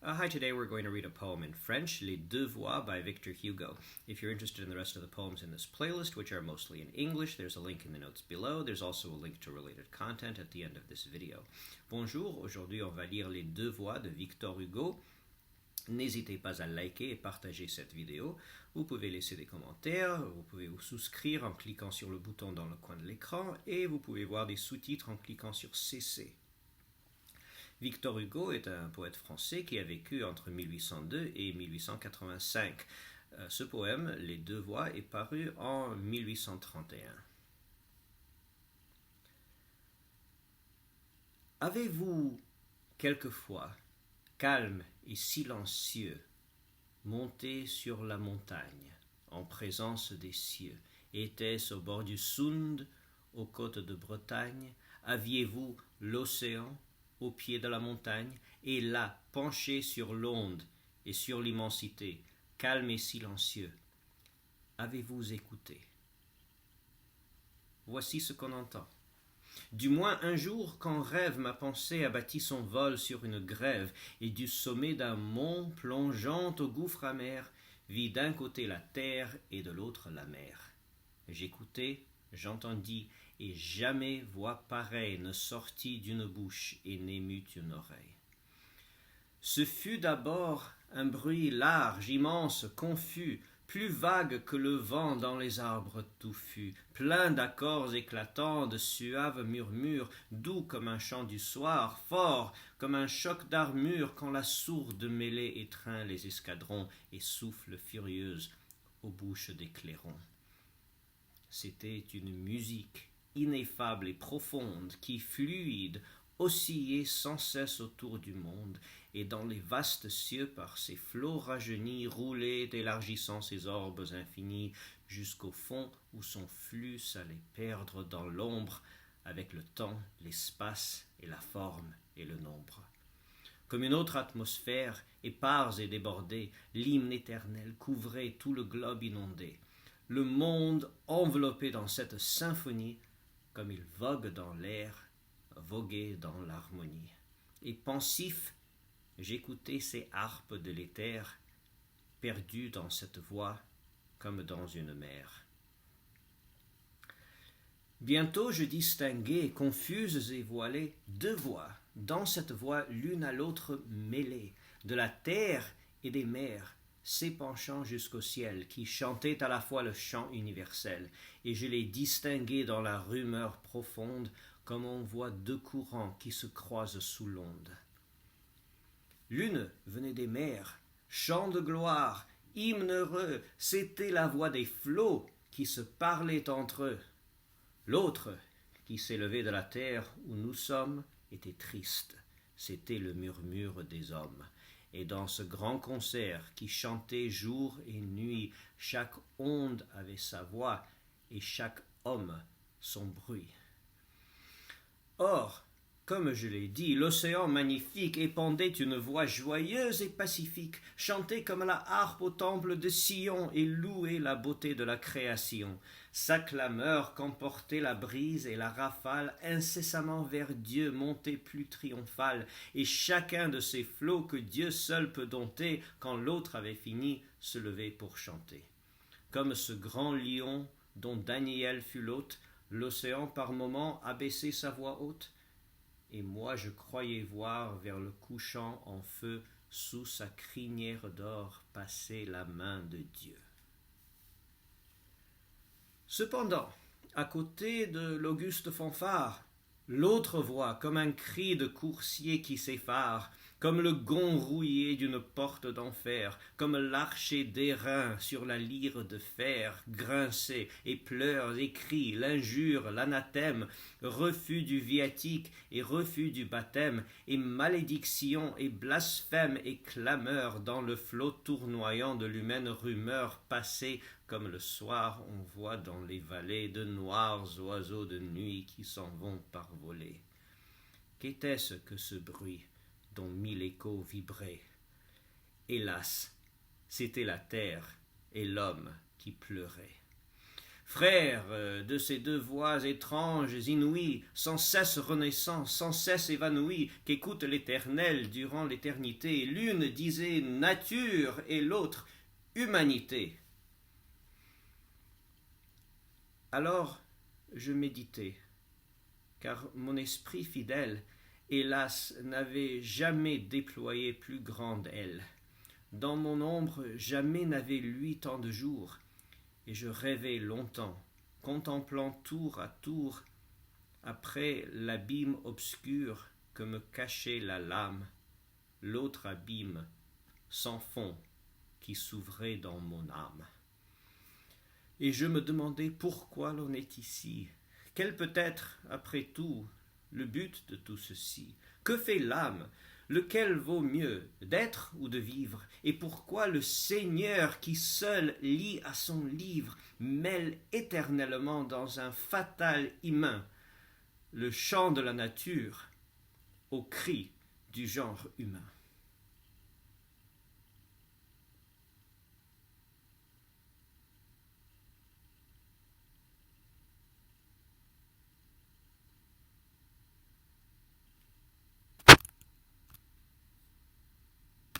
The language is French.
Hi, today we're going to read a poem in French, Les Deux Voix by Victor Hugo. If you're interested in the rest of the poems in this playlist, which are mostly in English, there's a link in the notes below. There's also a link to related content at the end of this video. Bonjour, aujourd'hui on va lire Les Deux Voix de Victor Hugo. N'hésitez pas à liker et partager cette vidéo. Vous pouvez laisser des commentaires, vous pouvez vous souscrire en cliquant sur le bouton dans le coin de l'écran et vous pouvez voir des sous-titres en cliquant sur CC. Victor Hugo est un poète français qui a vécu entre 1802 et 1885. Ce poème, Les Deux Voix, est paru en 1831. Avez-vous quelquefois, calme et silencieux, monté sur la montagne, en présence des cieux, était-ce au bord du Sound, aux côtes de Bretagne, aviez-vous l'océan au pied de la montagne, et là, penché sur l'onde et sur l'immensité, calme et silencieux, avez-vous écouté? Voici ce qu'on entend. Du moins un jour, qu'en rêve, ma pensée abattit son vol sur une grève, et du sommet d'un mont plongeant au gouffre amer, vit d'un côté la terre et de l'autre la mer. J'écoutai, j'entendis, et jamais voix pareille ne sortit d'une bouche et n'émut une oreille. Ce fut d'abord un bruit large, immense, confus, plus vague que le vent dans les arbres touffus, plein d'accords éclatants, de suaves murmures, doux comme un chant du soir, fort comme un choc d'armure quand la sourde mêlée étreint les escadrons et souffle furieuse aux bouches des clairons. C'était une musique ineffable et profonde qui, fluide, oscillait sans cesse autour du monde, et dans les vastes cieux par ses flots rajeunis roulait, élargissant ses orbes infinis, jusqu'au fond où son flux s'allait perdre dans l'ombre, avec le temps, l'espace et la forme et le nombre. Comme une autre atmosphère, épars et débordée, l'hymne éternel couvrait tout le globe inondé. Le monde enveloppé dans cette symphonie, comme il vogue dans l'air, voguait dans l'harmonie. Et pensif, j'écoutais ces harpes de l'éther, perdues dans cette voix, comme dans une mer. Bientôt je distinguai, confuses et voilées, deux voix, dans cette voix l'une à l'autre mêlées, de la terre et des mers, s'épanchant jusqu'au ciel, qui chantaient à la fois le chant universel, et je les distinguai dans la rumeur profonde, comme on voit deux courants qui se croisent sous l'onde. L'une venait des mers, chant de gloire, hymne heureux, c'était la voix des flots qui se parlaient entre eux. L'autre, qui s'élevait de la terre où nous sommes, était triste, c'était le murmure des hommes. Et dans ce grand concert qui chantait jour et nuit, chaque onde avait sa voix et chaque homme son bruit. Or, comme je l'ai dit, l'océan magnifique épandait une voix joyeuse et pacifique, chantait comme la harpe au temple de Sion et louait la beauté de la création. Sa clameur qu'emportait la brise et la rafale incessamment vers Dieu montait plus triomphale, et chacun de ces flots que Dieu seul peut dompter, quand l'autre avait fini, se levait pour chanter. Comme ce grand lion dont Daniel fut l'hôte, l'océan par moments abaissait sa voix haute, et moi je croyais voir vers le couchant en feu, sous sa crinière d'or, passer la main de Dieu. Cependant, à côté de l'auguste fanfare, l'autre voix, comme un cri de coursier qui s'effare, comme le gond rouillé d'une porte d'enfer, comme l'archer d'airain sur la lyre de fer, grinçait et pleure et crie l'injure, l'anathème, refus du viatique et refus du baptême, et malédiction et blasphème et clameur dans le flot tournoyant de l'humaine rumeur passée, comme le soir on voit dans les vallées de noirs oiseaux de nuit qui s'en vont par volées. Qu'était-ce que ce bruit dont 1000 échos vibraient? Hélas, c'était la terre et l'homme qui pleuraient. frère de ces deux voix étranges, inouïes, sans cesse renaissant, sans cesse évanouies, qu'écoute l'Éternel durant l'éternité. L'une disait nature et l'autre humanité. Alors je méditais, car mon esprit fidèle, hélas, n'avait jamais déployé plus grande aile. Dans mon ombre, jamais n'avait lui tant de jours, et je rêvais longtemps, contemplant tour à tour, après l'abîme obscur que me cachait la lame, l'autre abîme sans fond qui s'ouvrait dans mon âme. Et je me demandais pourquoi l'on est ici. Quel peut être, après tout, le but de tout ceci? Que fait l'âme? Lequel vaut mieux, d'être ou de vivre? Et pourquoi le Seigneur, qui seul lit à son livre, mêle éternellement dans un fatal humain le chant de la nature au cri du genre humain?